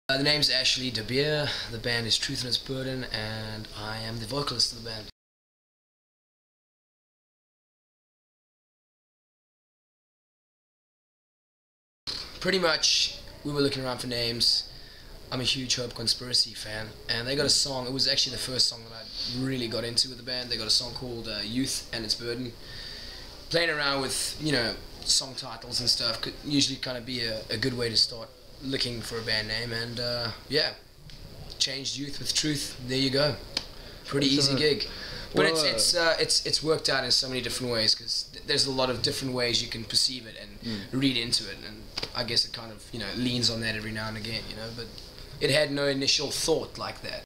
The name's Ashley De Beer, the band is Truth and Its Burden, and I am the vocalist of the band. Pretty much, we were looking around for names. I'm a huge Hope Conspiracy fan, and they got a song, it was actually the first song that I really got into with the band. They got a song called Youth and Its Burden. Playing around with, song titles and stuff could usually kind of be a good way to start looking for a band name, and yeah, changed Youth with Truth. There you go. Pretty easy gig, but it's worked out in so many different ways because there's a lot of different ways you can perceive it and read into it, and I guess it kind of leans on that every now and again, but it had no initial thought like that.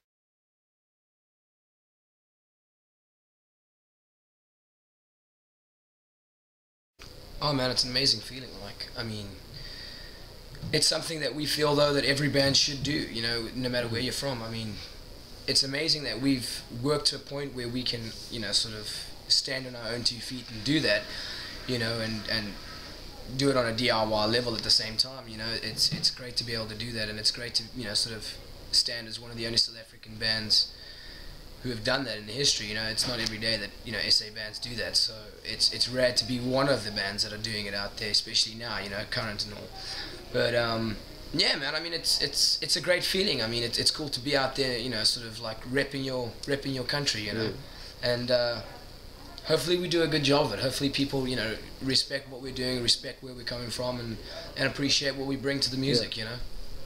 Oh man, it's an amazing feeling. It's something that we feel though that every band should do, no matter where you're from. It's amazing that we've worked to a point where we can, sort of stand on our own 2 feet and do that, and do it on a DIY level at the same time. It's great to be able to do that, and it's great to, sort of stand as one of the only South African bands who have done that in the history. It's not every day that SA bands do that, so it's rare to be one of the bands that are doing it out there, especially now, current and all. But yeah, man. It's a great feeling. It's cool to be out there, sort of like repping your country, and hopefully we do a good job of it. Hopefully people, respect what we're doing, respect where we're coming from, and appreciate what we bring to the music,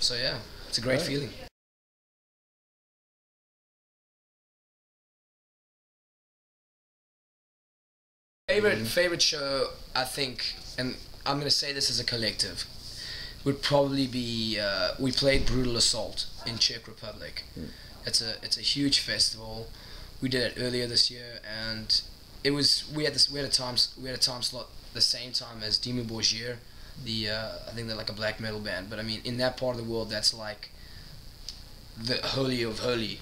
So yeah, it's a great feeling. Favorite show, I think, and I'm gonna say this as a collective, would probably be we played Brutal Assault in Czech Republic. It's a huge festival. We did it earlier this year, and we had a time slot the same time as Dimmu Borgir, I think they're like a black metal band, but in that part of the world that's like the holy of holy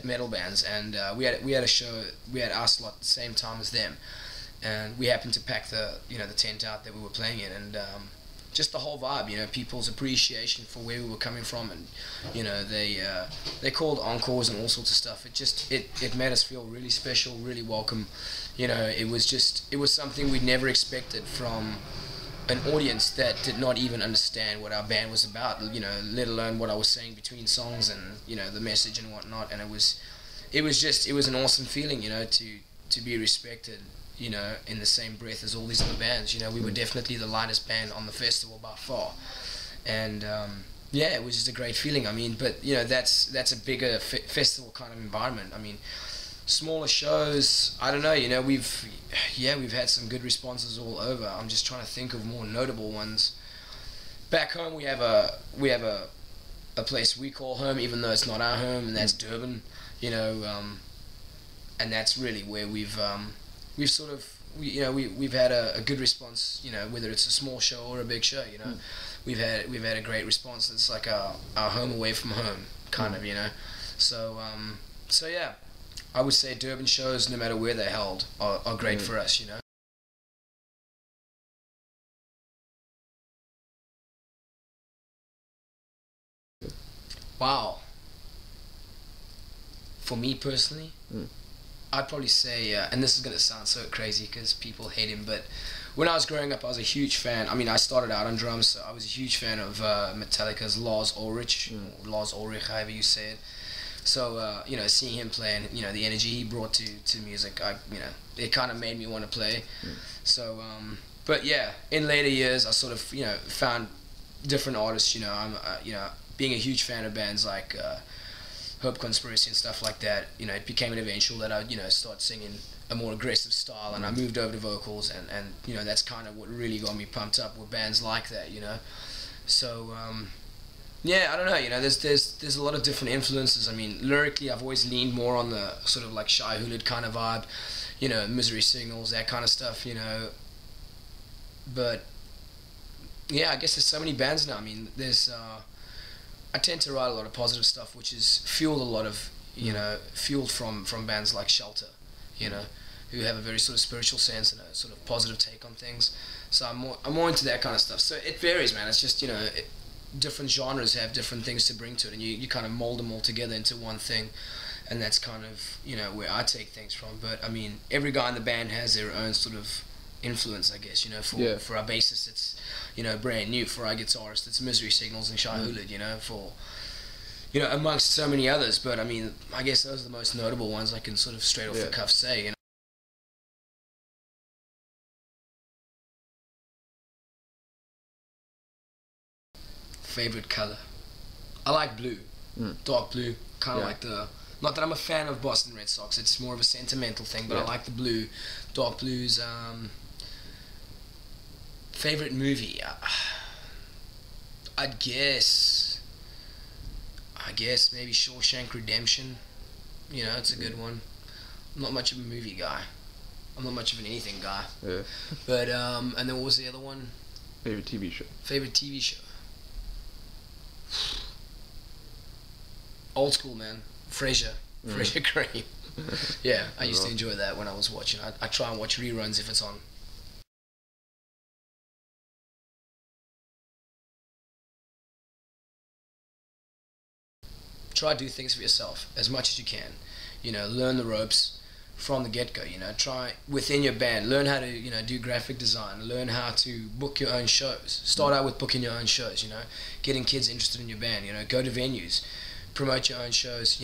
metal bands, and we had a show, we had our slot at the same time as them, and we happened to pack the tent out that we were playing in, and just the whole vibe, people's appreciation for where we were coming from, and they called encores and all sorts of stuff. It made us feel really special, really welcome. It was something we'd never expected from an audience that did not even understand what our band was about, let alone what I was saying between songs and the message and whatnot. And it was an awesome feeling, to be respected, in the same breath as all these other bands. We were definitely the lightest band on the festival by far, and yeah, it was just a great feeling. But that's a bigger festival kind of environment. Smaller shows, I don't know. We've had some good responses all over. I'm just trying to think of more notable ones. Back home, we have a place we call home, even though it's not our home, and that's Durban. And that's really where we've had a good response, whether it's a small show or a big show. We've had a great response. It's like our home away from home kind of, so yeah, I would say Durban shows, no matter where they're held, are great for us. Wow. For me personally, I'd probably say, and this is going to sound so crazy because people hate him, but when I was growing up, I was a huge fan. I started out on drums, so I was a huge fan of Metallica's Lars Ulrich, or Lars Ulrich, however you say it. So, seeing him play and, the energy he brought to music, it kind of made me want to play. So, but yeah, in later years, I sort of, found different artists. Being a huge fan of bands like Hope Conspiracy and stuff like that, it became an eventual that I, start singing a more aggressive style, and I moved over to vocals, and that's kind of what really got me pumped up with bands like that, So, yeah, I don't know, there's a lot of different influences. Lyrically, I've always leaned more on the sort of like Shai Hulud kind of vibe, Misery Signals, that kind of stuff, But, yeah, I guess there's so many bands now. I tend to write a lot of positive stuff, which is fueled a lot of, fueled from bands like Shelter, who have a very sort of spiritual sense and a sort of positive take on things. So I'm more into that kind of stuff. So it varies, man. It's just, different genres have different things to bring to it, and you kind of mold them all together into one thing. And that's kind of, where I take things from. But I mean, every guy in the band has their own sort of influence, I guess. For our bassist, it's brand new. For our guitarist, it's Misery Signals and Shai Hulud. For amongst so many others. But I mean, I guess those are the most notable ones I can sort of straight off the cuff say. Favorite color, I like blue, dark blue, kind of like the. Not that I'm a fan of Boston Red Sox. It's more of a sentimental thing, but I like the blue, dark blues. Favorite movie, I'd guess. I guess maybe Shawshank Redemption. It's a good one. I'm not much of a movie guy. I'm not much of an anything guy. Yeah. But and then what was the other one? Favorite TV show. Favorite TV show. Old school, man. Frasier. Frasier Crane. Yeah, I used to enjoy that when I was watching. I try and watch reruns if it's on. Try to do things for yourself as much as you can. Learn the ropes from the get-go. Try within your band, learn how to do graphic design, learn how to book your own shows. Start out with booking your own shows. Getting kids interested in your band. Go to venues, promote your own shows.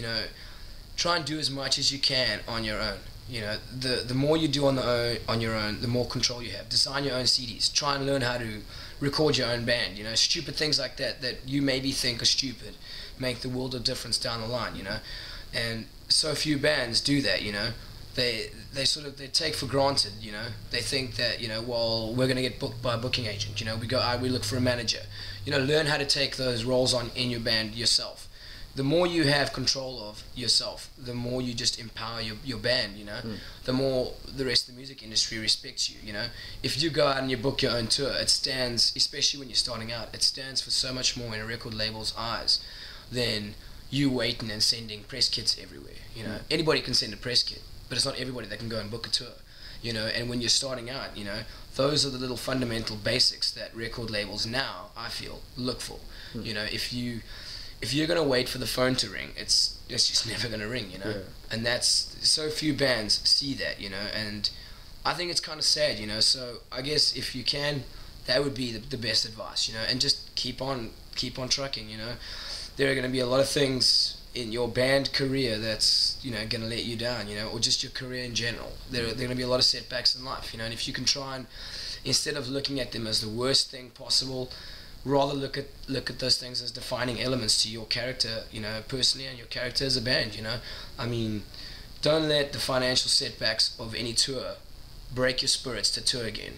Try and do as much as you can on your own. The more you do on your own, the more control you have. Design your own CDs. Try and learn how to record your own band. Stupid things like that you maybe think are stupid make the world of difference down the line. And so few bands do that. They take for granted. They think that well, we're gonna get booked by a booking agent. We look for a manager. Learn how to take those roles on in your band yourself. The more you have control of yourself, the more you just empower your band, the more the rest of the music industry respects you, If you go out and you book your own tour, it stands, especially when you're starting out, it stands for so much more in a record label's eyes than you waiting and sending press kits everywhere, Anybody can send a press kit, but it's not everybody that can go and book a tour, And when you're starting out, those are the little fundamental basics that record labels now, I feel, look for. If you're gonna wait for the phone to ring, it's just never gonna ring, And that's so few bands see that, And I think it's kind of sad, So I guess if you can, that would be the best advice, And just keep on trucking, There are gonna be a lot of things in your band career that's gonna let you down, or just your career in general. There are gonna be a lot of setbacks in life, And if you can try and, instead of looking at them as the worst thing possible, rather look at those things as defining elements to your character, personally, and your character as a band, I mean, don't let the financial setbacks of any tour break your spirits to tour again,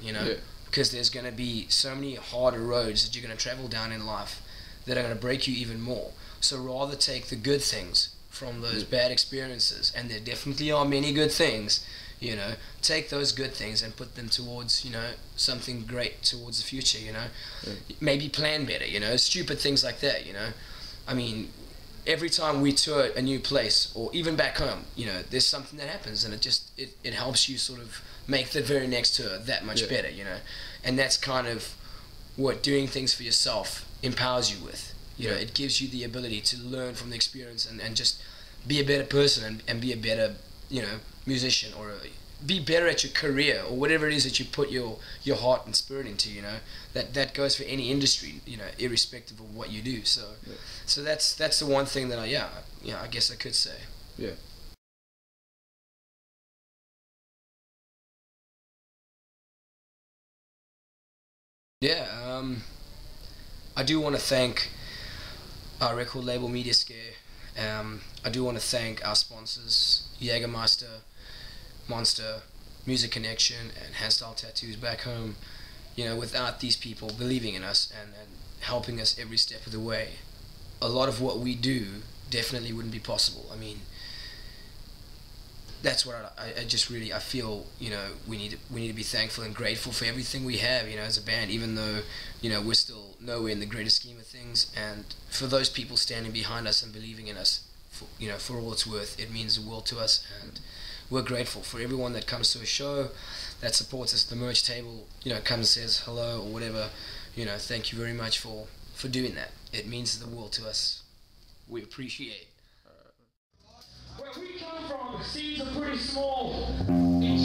because there's going to be so many harder roads that you're going to travel down in life that are going to break you even more. So rather take the good things from those bad experiences, and there definitely are many good things, take those good things and put them towards, something great towards the future, Maybe plan better, stupid things like that, I mean, every time we tour a new place, or even back home, there's something that happens, and it helps you sort of make the very next tour that much better, And that's kind of what doing things for yourself empowers you with. It gives you the ability to learn from the experience and just be a better person and be a better, musician, or be better at your career, or whatever it is that you put your heart and spirit into, that goes for any industry, irrespective of what you do. So that's the one thing that I guess I could say. Yeah. Yeah, I do want to thank our record label Media Scare. I do want to thank our sponsors, Jägermeister, Monster, Music Connection, and Handstyle Tattoos back home. Without these people believing in us and helping us every step of the way, a lot of what we do definitely wouldn't be possible. I mean, that's what I just really, I feel, we need to be thankful and grateful for everything we have, as a band, even though, we're still nowhere in the greater scheme of things. And for those people standing behind us and believing in us, for all it's worth, it means the world to us. And we're grateful for everyone that comes to a show, that supports us at the merch table, comes and says hello or whatever. Thank you very much for doing that. It means the world to us. We appreciate. Where we come from, the seeds are pretty small. In